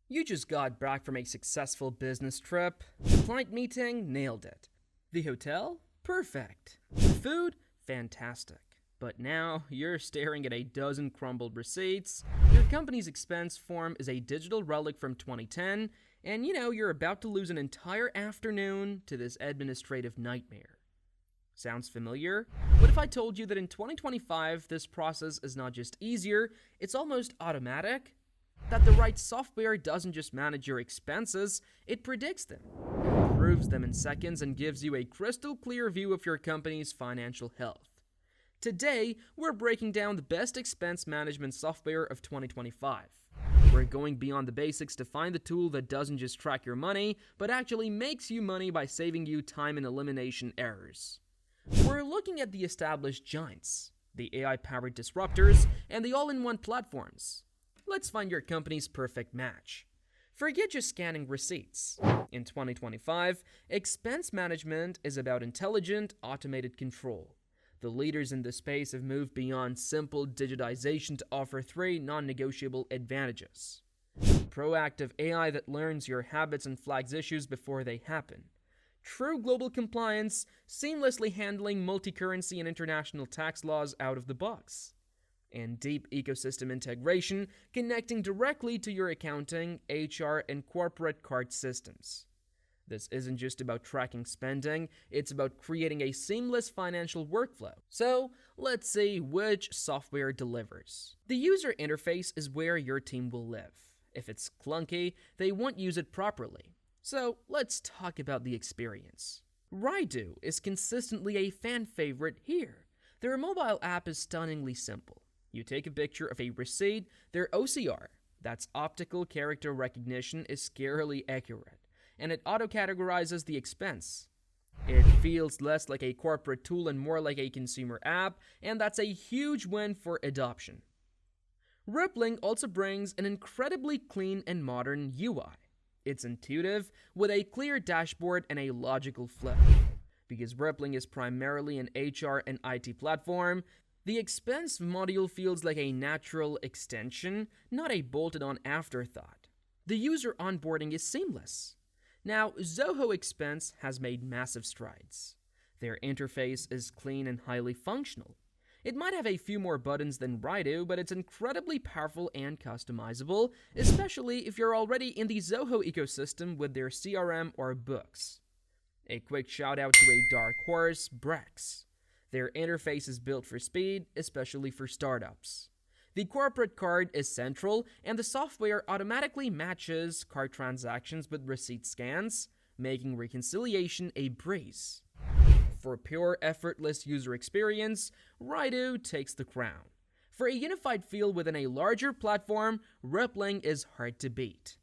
You just got back from a successful business trip. The client meeting, nailed it. The hotel, perfect. The food, fantastic. But now you're staring at a dozen crumbled receipts. Your company's expense form is a digital relic from 2010, and you're about to lose an entire afternoon to this administrative nightmare. Sounds familiar? What if I told you that in 2025, this process is not just easier, it's almost automatic? That the right software doesn't just manage your expenses, it predicts them, improves them in seconds, and gives you a crystal clear view of your company's financial health. Today, we're breaking down the best expense management software of 2025. We're going beyond the basics to find the tool that doesn't just track your money, but actually makes you money by saving you time and elimination errors. We're looking at the established giants, the AI-powered disruptors, and the all-in-one platforms. Let's find your company's perfect match. Forget just scanning receipts. In 2025, expense management is about intelligent, automated control. The leaders in this space have moved beyond simple digitization to offer three non-negotiable advantages. Proactive AI that learns your habits and flags issues before they happen. True global compliance, seamlessly handling multi-currency and international tax laws out of the box. And deep ecosystem integration, connecting directly to your accounting, HR, and corporate card systems. This isn't just about tracking spending, it's about creating a seamless financial workflow. So, let's see which software delivers. The user interface is where your team will live. If it's clunky, they won't use it properly. So, let's talk about the experience. Raido is consistently a fan favorite here. Their mobile app is stunningly simple. You take a picture of a receipt, their OCR, that's optical character recognition, is scarily accurate, and it auto-categorizes the expense. It feels less like a corporate tool and more like a consumer app, and that's a huge win for adoption. Rippling also brings an incredibly clean and modern UI. It's intuitive, with a clear dashboard and a logical flow. Because Rippling is primarily an HR and IT platform, the expense module feels like a natural extension, not a bolted-on afterthought. The user onboarding is seamless. Now, Zoho Expense has made massive strides. Their interface is clean and highly functional. It might have a few more buttons than Raido, but it's incredibly powerful and customizable, especially if you're already in the Zoho ecosystem with their CRM or books. A quick shout out to a dark horse, Brex. Their interface is built for speed, especially for startups. The corporate card is central, and the software automatically matches card transactions with receipt scans, making reconciliation a breeze. For pure, effortless user experience, Raido takes the crown. For a unified feel within a larger platform, Rippling is hard to beat.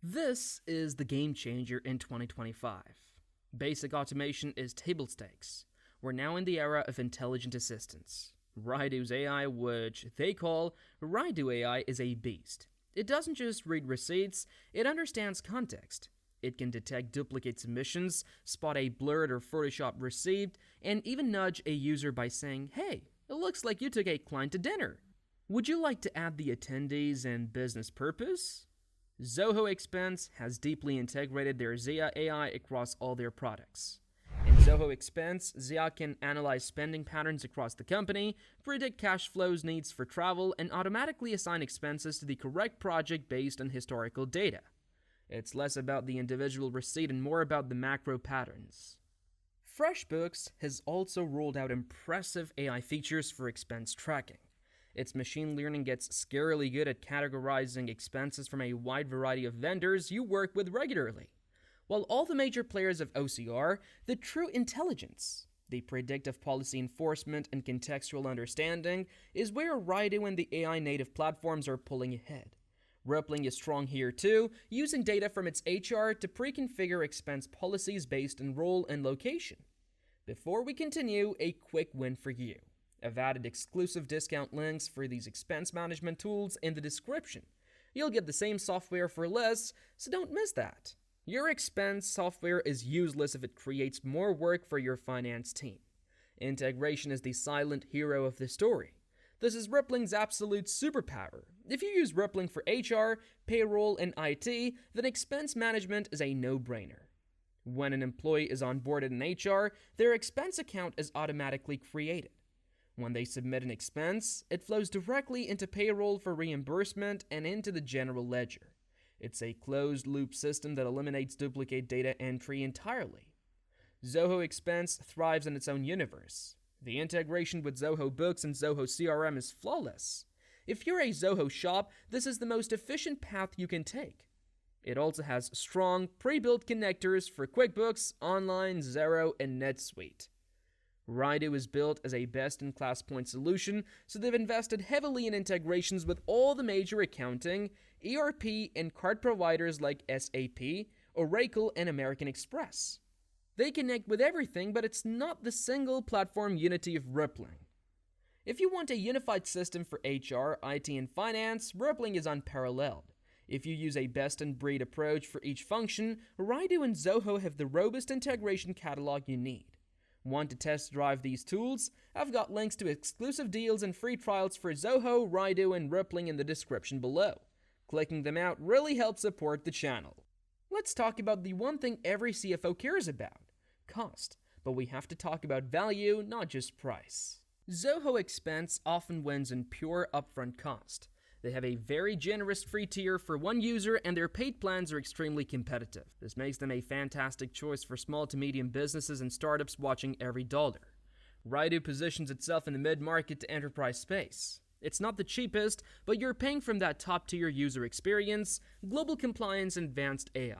This is the game changer in 2025. Basic automation is table stakes. We're now in the era of intelligent assistants. Raido's AI, which they call Raido AI, is a beast. It doesn't just read receipts, it understands context. It can detect duplicate submissions, spot a blurred or photoshopped receipt, and even nudge a user by saying, "Hey, it looks like you took a client to dinner. Would you like to add the attendees and business purpose?" Zoho Expense has deeply integrated their Zia AI across all their products. In Zoho Expense, Zia can analyze spending patterns across the company, predict cash flows needs for travel, and automatically assign expenses to the correct project based on historical data. It's less about the individual receipt and more about the macro patterns. FreshBooks has also rolled out impressive AI features for expense tracking. Its machine learning gets scarily good at categorizing expenses from a wide variety of vendors you work with regularly. While all the major players of OCR, the true intelligence, the predictive policy enforcement and contextual understanding, is where Raido and the AI native platforms are pulling ahead. Rippling is strong here too, using data from its HR to pre-configure expense policies based on role and location. Before we continue, a quick win for you. I've added exclusive discount links for these expense management tools in the description. You'll get the same software for less, so don't miss that. Your expense software is useless if it creates more work for your finance team. Integration is the silent hero of the story. This is Rippling's absolute superpower. If you use Rippling for HR, payroll, and IT, then expense management is a no-brainer. When an employee is onboarded in HR, their expense account is automatically created. When they submit an expense, it flows directly into payroll for reimbursement and into the general ledger. It's a closed-loop system that eliminates duplicate data entry entirely. Zoho Expense thrives in its own universe. The integration with Zoho Books and Zoho CRM is flawless. If you're a Zoho shop, this is the most efficient path you can take. It also has strong, pre-built connectors for QuickBooks, Online, Xero, and NetSuite. Raido is built as a best-in-class point solution, so they've invested heavily in integrations with all the major accounting, ERP, and card providers like SAP, Oracle, and American Express. They connect with everything, but it's not the single platform unity of Rippling. If you want a unified system for HR, IT, and finance, Rippling is unparalleled. If you use a best-in-breed approach for each function, Raido and Zoho have the robust integration catalog you need. Want to test drive these tools? I've got links to exclusive deals and free trials for Zoho, Raido, and Rippling in the description below. Clicking them out really helps support the channel. Let's talk about the one thing every CFO cares about: cost. But we have to talk about value, not just price. Zoho Expense often wins in pure upfront cost. They have a very generous free tier for one user, and their paid plans are extremely competitive. This makes them a fantastic choice for small to medium businesses and startups watching every dollar. Raido positions itself in the mid-market to enterprise space. It's not the cheapest, but you're paying from that top-tier user experience, global compliance, and advanced AI.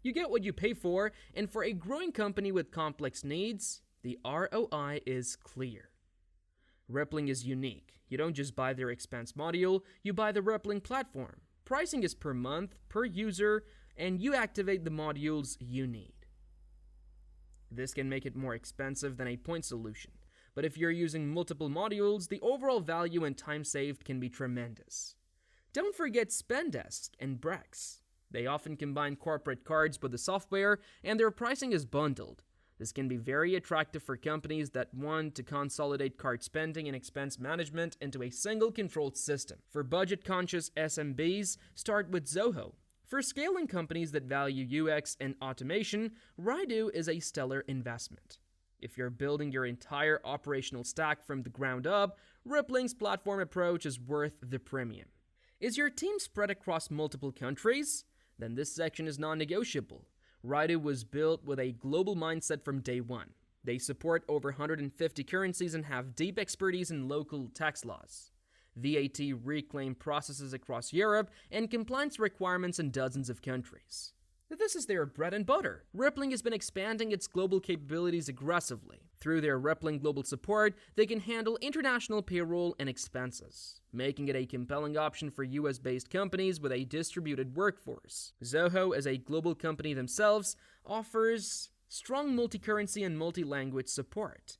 You get what you pay for, and for a growing company with complex needs, the ROI is clear. Rippling is unique. You don't just buy their expense module, you buy the Rippling platform. Pricing is per month, per user, and you activate the modules you need. This can make it more expensive than a point solution, but if you're using multiple modules, the overall value and time saved can be tremendous. Don't forget Spendesk and Brex. They often combine corporate cards with the software, and their pricing is bundled. This can be very attractive for companies that want to consolidate card spending and expense management into a single controlled system. For budget-conscious SMBs, start with Zoho. For scaling companies that value UX and automation, Raido is a stellar investment. If you're building your entire operational stack from the ground up, Rippling's platform approach is worth the premium. Is your team spread across multiple countries? Then this section is non-negotiable. Raido was built with a global mindset from day one. They support over 150 currencies and have deep expertise in local tax laws, VAT reclaim processes across Europe, and compliance requirements in dozens of countries. This is their bread and butter. Rippling has been expanding its global capabilities aggressively. Through their Rippling Global Support, they can handle international payroll and expenses, making it a compelling option for US-based companies with a distributed workforce. Zoho, as a global company themselves, offers strong multi-currency and multi-language support.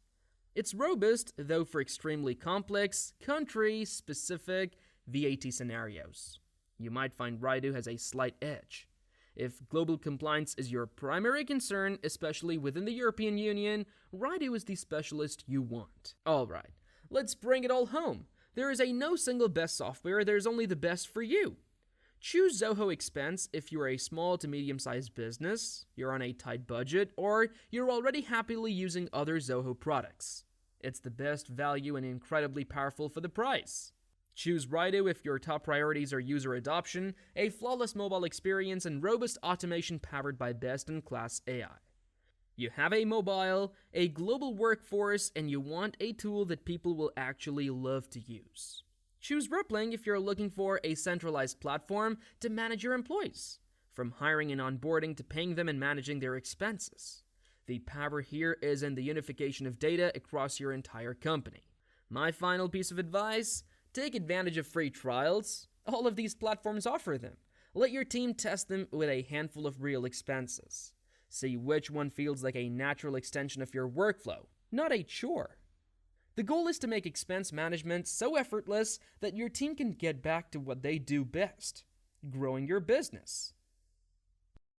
It's robust, though, for extremely complex, country-specific VAT scenarios. You might find Raido has a slight edge. If global compliance is your primary concern, especially within the European Union, Raido is the specialist you want. Alright, let's bring it all home. There is a no single best software, there's only the best for you. Choose Zoho Expense if you're a small to medium-sized business, you're on a tight budget, or you're already happily using other Zoho products. It's the best value and incredibly powerful for the price. Choose Raido if your top priorities are user adoption, a flawless mobile experience, and robust automation powered by best-in-class AI. You have a mobile, a global workforce, and you want a tool that people will actually love to use. Choose Rippling if you're looking for a centralized platform to manage your employees, from hiring and onboarding to paying them and managing their expenses. The power here is in the unification of data across your entire company. My final piece of advice: take advantage of free trials. All of these platforms offer them. Let your team test them with a handful of real expenses. See which one feels like a natural extension of your workflow, not a chore. The goal is to make expense management so effortless that your team can get back to what they do best: growing your business.